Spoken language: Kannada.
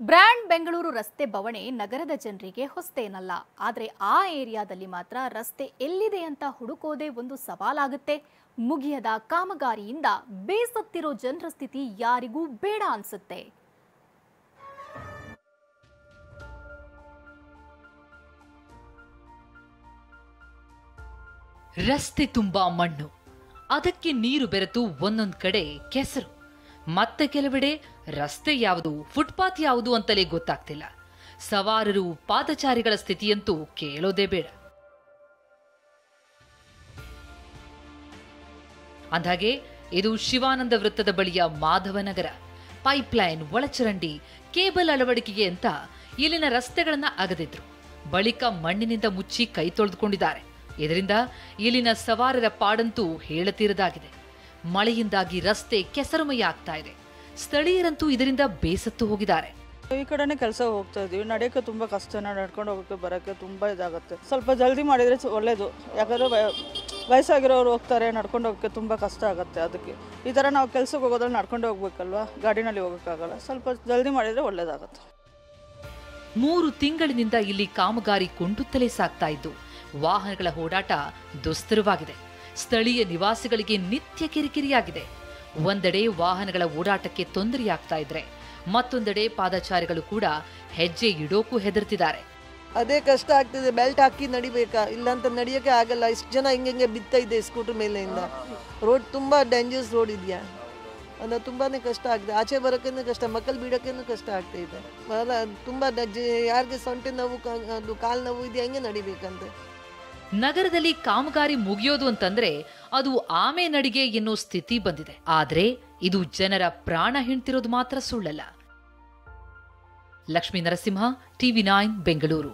ಬ್ರ್ಯಾಂಡ್ ಬೆಂಗಳೂರು ರಸ್ತೆ ಬವಣೆ ನಗರದ ಜನರಿಗೆ ಹೊಸತೇನಲ್ಲ. ಆದರೆ ಆ ಏರಿಯಾದಲ್ಲಿ ಮಾತ್ರ ರಸ್ತೆ ಎಲ್ಲಿದೆ ಅಂತ ಹುಡುಕೋದೇ ಒಂದು ಸವಾಲಾಗುತ್ತೆ. ಮುಗಿಯದ ಕಾಮಗಾರಿಯಿಂದ ಬೇಸತ್ತಿರೋ ಜನರ ಸ್ಥಿತಿ ಯಾರಿಗೂ ಬೇಡ ಅನ್ಸುತ್ತೆ. ರಸ್ತೆ ತುಂಬಾ ಮಣ್ಣು, ಅದಕ್ಕೆ ನೀರು ಬೆರೆತು ಒಂದೊಂದು ಕಡೆ ಕೆಸರು, ಮತ್ತೆ ಕೆಲವೆಡೆ ರಸ್ತೆ ಯಾವುದು ಫುಟ್ಪಾತ್ ಯಾವುದು ಅಂತಲೇ ಗೊತ್ತಾಗ್ತಿಲ್ಲ. ಸವಾರರು ಪಾದಚಾರಿಗಳ ಸ್ಥಿತಿಯಂತೂ ಕೇಳೋದೇ ಬೇಡ. ಅಂದಾಗೆ ಇದು ಶಿವಾನಂದ ವೃತ್ತದ ಬಳಿಯ ಮಾಧವನಗರ. ಪೈಪ್ಲೈನ್, ಒಳಚರಂಡಿ, ಕೇಬಲ್ ಅಳವಡಿಕೆಗೆ ಅಂತ ಇಲ್ಲಿನ ರಸ್ತೆಗಳನ್ನ ಅಗದಿದ್ರು. ಬಳಿಕ ಮಣ್ಣಿನಿಂದ ಮುಚ್ಚಿ ಕೈ ತೊಳೆದುಕೊಂಡಿದ್ದಾರೆ. ಇದರಿಂದ ಇಲ್ಲಿನ ಸವಾರರ ಪಾಡಂತೂ ಹೇಳತೀರದಾಗಿದೆ. ಮಳೆಯಿಂದಾಗಿ ರಸ್ತೆ ಕೆಸರುಮಯ ಆಗ್ತಾ ಇದೆ. ಸ್ಥಳೀಯರಂತೂ ಇದರಿಂದ ಬೇಸತ್ತು ಹೋಗಿದ್ದಾರೆ. ಈ ಕಡೆನೇ ಕೆಲಸ ಹೋಗ್ತಾ ಇದೀವಿ, ನಡೆಯೋಕ್ಕೆ ತುಂಬ ಕಷ್ಟ, ನಡ್ಕೊಂಡು ಹೋಗೋಕ್ಕೆ ಬರೋಕ್ಕೆ ತುಂಬ ಇದಾಗುತ್ತೆ. ಸ್ವಲ್ಪ ಜಲ್ದಿ ಮಾಡಿದರೆ ಒಳ್ಳೇದು. ಯಾಕಂದರೆ ವಯಸ್ಸಾಗಿರೋರು ಹೋಗ್ತಾರೆ, ನಡ್ಕೊಂಡು ಹೋಗೋಕ್ಕೆ ತುಂಬ ಕಷ್ಟ ಆಗುತ್ತೆ. ಅದಕ್ಕೆ ಈ ಥರ ನಾವು ಕೆಲಸಕ್ಕೆ ಹೋಗೋದ್ರಲ್ಲಿ ನಡ್ಕೊಂಡು ಹೋಗ್ಬೇಕಲ್ವಾ, ಗಾಡಿನಲ್ಲಿ ಹೋಗೋಕ್ಕಾಗಲ್ಲ. ಸ್ವಲ್ಪ ಜಲ್ದಿ ಮಾಡಿದರೆ ಒಳ್ಳೇದಾಗುತ್ತೆ. 3 ತಿಂಗಳಿನಿಂದ ಇಲ್ಲಿ ಕಾಮಗಾರಿ ಕುಂಟುತ್ತಲೇ ಸಾಗ್ತಾ ಇದ್ದು ವಾಹನಗಳ ಓಡಾಟ ದುಸ್ತರವಾಗಿದೆ. ಸ್ಥಳೀಯ ನಿವಾಸಿಗಳಿಗೆ ನಿತ್ಯ ಕಿರಿಕಿರಿಯಾಗಿದೆ. ಒಂದೆಡೆ ವಾಹನಗಳ ಓಡಾಟಕ್ಕೆ ತೊಂದರೆಯಾಗ್ತಾ ಇದ್ರೆ ಮತ್ತೊಂದೆಡೆ ಪಾದಚಾರಿಗಳು ಕೂಡ ಹೆಜ್ಜೆ ಇಡೋಕು ಹೆದರ್ತಿದ್ದಾರೆ. ಅದೇ ಕಷ್ಟ ಆಗ್ತಿದೆ. ಬೆಲ್ಟ್ ಹಾಕಿ ನಡಿಬೇಕಾ, ಇಲ್ಲಾಂತ ನಡಿಯೋಕೆ ಆಗಲ್ಲ. ಇಷ್ಟು ಜನ ಹಿಂಗೆ ಬಿತ್ತಾ ಇದೆ ಸ್ಕೂಟರ್ ಮೇಲೆಯಿಂದ. ರೋಡ್ ತುಂಬ ಡೇಂಜರ್ಸ್ ರೋಡ್ ಇದೆಯಾ, ಅದು ತುಂಬಾ ಕಷ್ಟ ಆಗಿದೆ. ಆಚೆ ಬರೋಕ್ಕೂ ಕಷ್ಟ, ಮಕ್ಕಳು ಬಿಡೋಕ್ಕೂ ಕಷ್ಟ ಆಗ್ತಾ ಇದೆ. ತುಂಬ ಯಾರಿಗೆ ಸೊಂಟೆ ನೋವು, ಅದು ಕಾಲು ನೋವು ಇದೆ, ಹೆಂಗೆ ನಡಿಬೇಕಂತೆ. ನಗರದಲ್ಲಿ ಕಾಮಗಾರಿ ಮುಗಿಯೋದು ಅಂತಂದ್ರೆ ಅದು ಆಮೆ ನಡಿಗೆ ಎನ್ನೋ ಸ್ಥಿತಿ ಬಂದಿದೆ. ಆದ್ರೆ ಇದು ಜನರ ಪ್ರಾಣ ಹಿಂಡ್ತಿರೋದು ಮಾತ್ರ ಸುಳ್ಳಲ್ಲ. ಲಕ್ಷ್ಮೀ ನರಸಿಂಹ, TV9 ಬೆಂಗಳೂರು.